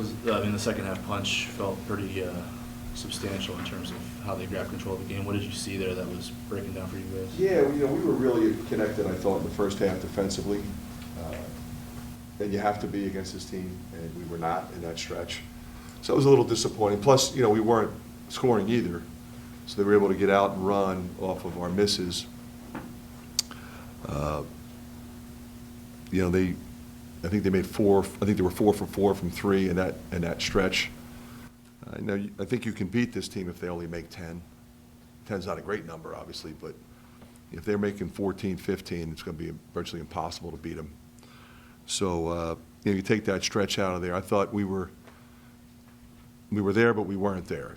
The second half punch felt pretty substantial in terms of how they grabbed control of the game. What did you see there that was breaking down for you guys? Yeah, we were really connected, I thought, in the first half defensively. And you have to be against this team, and we were not in that stretch. So it was a little disappointing. Plus, we weren't scoring either. So they were able to get out and run off of our misses. I think they made four. I think they were 4 for 4 from 3 in that stretch. I think you can beat this team if they only make 10. 10's not a great number, obviously, but if they're making 14, 15, it's going to be virtually impossible to beat them. So you take that stretch out of there. I thought we were there, but we weren't there.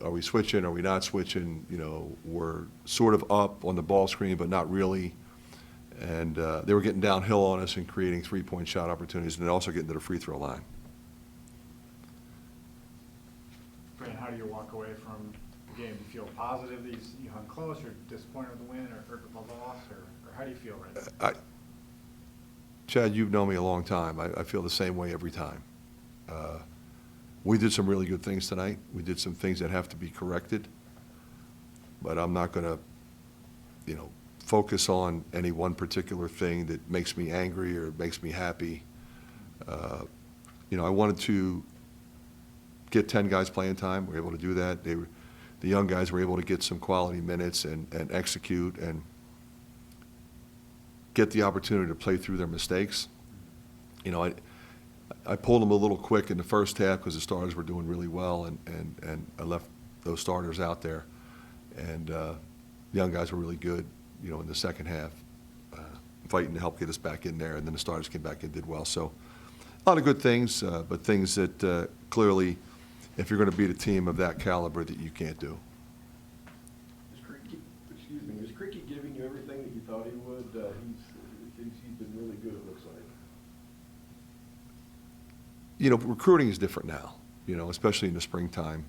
Are we switching? Are we not switching? We're sort of up on the ball screen, but not really. And they were getting downhill on us and creating three-point shot opportunities, and then also getting to the free throw line. Fran, how do you walk away from the game? Do you feel positive that you hung close, or disappointed with the win, or hurt with the loss, or how do you feel right now? Chad, you've known me a long time. I feel the same way every time. We did some really good things tonight. We did some things that have to be corrected. But I'm not going to, focus on any one particular thing that makes me angry or makes me happy. I wanted to get 10 guys playing time. We were able to do that. The young guys were able to get some quality minutes and execute and get the opportunity to play through their mistakes. I pulled them a little quick in the first half because the starters were doing really well, and I left those starters out there. And the young guys were really good, in the second half, fighting to help get us back in there, and then the starters came back and did well. So a lot of good things, but things that clearly, if you're going to beat a team of that caliber, that you can't do. Is Cricket giving you everything that you thought he would? He's been really good, it looks like. Recruiting is different now, especially in the springtime,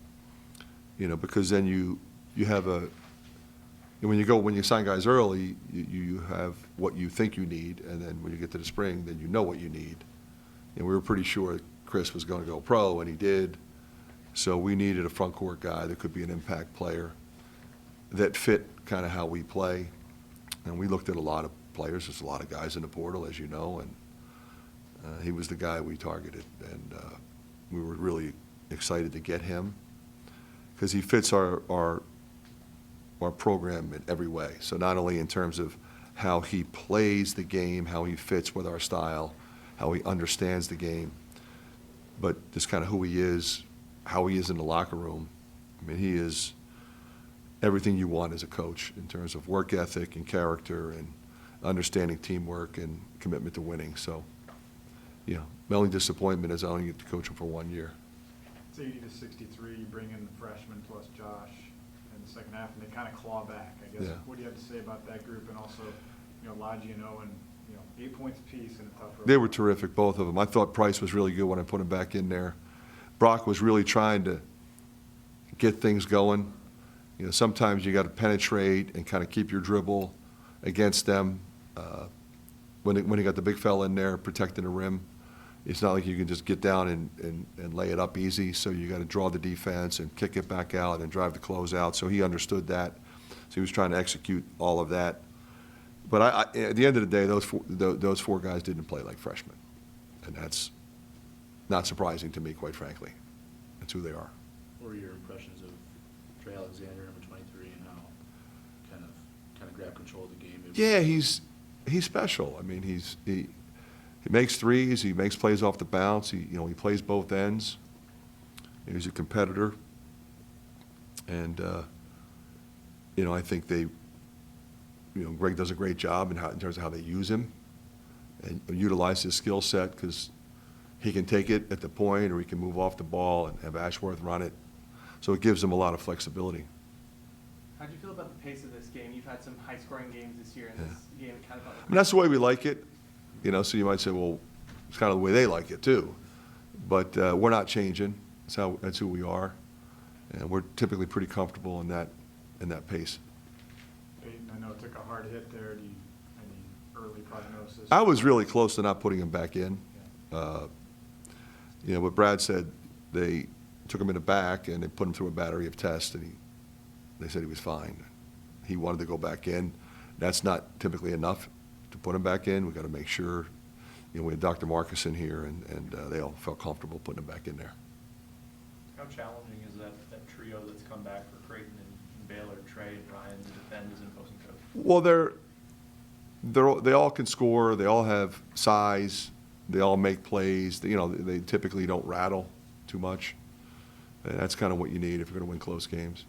because then you have when you sign guys early, you have what you think you need, and then when you get to the spring, then you know what you need. And we were pretty sure Chris was going to go pro, and he did. So we needed a front court guy that could be an impact player that fit kind of how we play. And we looked at a lot of players. There's a lot of guys in the portal, as you know, and he was the guy we targeted. And we were really excited to get him because he fits our program in every way. So not only in terms of how he plays the game, how he fits with our style, how he understands the game, but just kind of who he is, how he is in the locker room. He is everything you want as a coach in terms of work ethic and character and understanding teamwork and commitment to winning. So, my only disappointment is I only get to coach him for 1 year. It's 80-63. You bring in the freshman plus Josh in the second half, and they kind of claw back, I guess. Yeah. What do you have to say about that group, and also, Lodgy and Owen, 8 points apiece in a tough road? They were terrific, both of them. I thought Price was really good when I put him back in there. Brock was really trying to get things going. Sometimes you got to penetrate and kind of keep your dribble against them. When he got the big fella in there protecting the rim, it's not like you can just get down and lay it up easy. So you got to draw the defense and kick it back out and drive the close out. So he understood that. So he was trying to execute all of that. But at the end of the day, those four guys didn't play like freshmen, and that's not surprising to me, quite frankly. That's who they are. What were your impressions of Trey Alexander, number 23, and how kind of grabbed control of the game? Yeah, he's special. He makes threes. He makes plays off the bounce. He plays both ends. He's a competitor, and I think Greg does a great job in terms of how they use him and utilize his skill set, because he can take it at the point, or he can move off the ball and have Ashworth run it. So it gives him a lot of flexibility. How do you feel about the pace of this game? You've had some high-scoring games this year, and this game kind of felt like That's the way we like it. So you might say, well, it's kind of the way they like it too. But we're not changing. That's who we are, and we're typically pretty comfortable in that pace. Peyton, I know it took a hard hit there. Any early prognosis? I was really close to not putting him back in. You know, what Brad said, they took him in the back and they put him through a battery of tests, and they said he was fine. He wanted to go back in. That's not typically enough to put him back in. We've got to make sure, you know, we had Dr. Marcus in here, and they all felt comfortable putting him back in there. How challenging is that trio that's come back for Creighton and Baylor, Trey and Ryan, to defend as an opposing coach? Well, they all can score. They all have size. They all make plays. You know, they typically don't rattle too much. And that's kind of what you need if you're going to win close games.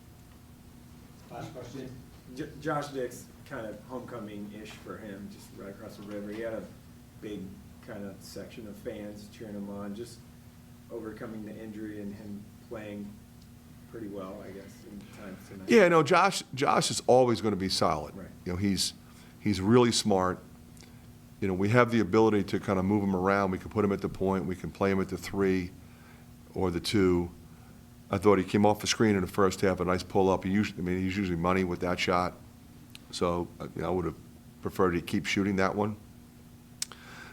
Last question. Josh Dick's kind of homecoming-ish for him, just right across the river. He had a big kind of section of fans cheering him on, just overcoming the injury and him playing pretty well, I guess, in times tonight. Yeah, no, Josh is always going to be solid. Right. You know, he's really smart. You know, we have the ability to kind of move him around. We can put him at the point. We can play him at the 3 or the 2. I thought he came off the screen in the first half, a nice pull-up. He's usually money with that shot. So, you know, I would have preferred he keep shooting that one.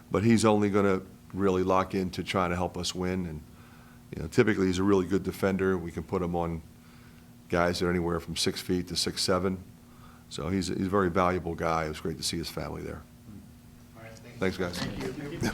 But he's only going to really lock into trying to help us win. And, you know, typically he's a really good defender. We can put him on guys that are anywhere from 6 feet to 6'7". So he's a very valuable guy. It was great to see his family there. All right, Thanks, guys. Thank you.